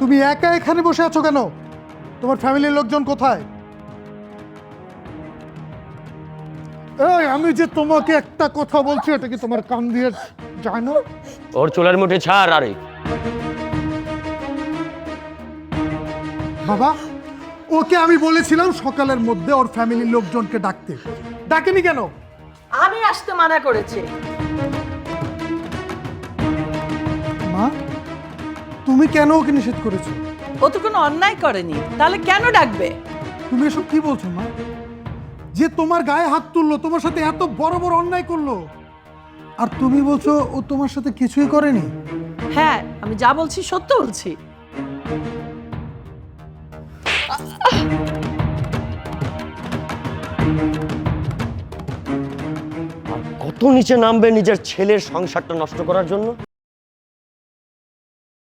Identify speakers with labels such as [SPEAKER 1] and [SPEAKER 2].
[SPEAKER 1] তুমি একা এখানে বসে আছো কেন? তোমার ফ্যামিলির লোকজন কোথায়? এই আমি যে তোমাকে একটা কথা বলছি, এটা কি তোমার কান দিয়ে যায় না?
[SPEAKER 2] ওর চুলের মুঠি ছাড়। আরে
[SPEAKER 1] বাবা, ওকে আমি বলেছিলাম সকালের মধ্যে ওর ফ্যামিলির লোকজনকে ডাকতে, ডাকেনি কেন?
[SPEAKER 3] আমি আসতে মানা করেছি।
[SPEAKER 1] মা, তুমি কেন ওকে নিষেধ করেছো?
[SPEAKER 3] ও তো কোনো অন্যায় করেনি, তাহলে কেন ডাকবে?
[SPEAKER 1] তুমি এসব কি বলছো মা? যে তোমার গায়ে হাত তুললো, তোমার সাথে এত বড় বড় অন্যায় করলো, আর তুমি বলছো ও তোমার সাথে কিছুই করেনি?
[SPEAKER 3] হ্যাঁ, আমি যা বলছি সত্য বলছি।
[SPEAKER 2] কত নিচে নামবে নিজের ছেলের সংসারটা নষ্ট করার জন্য।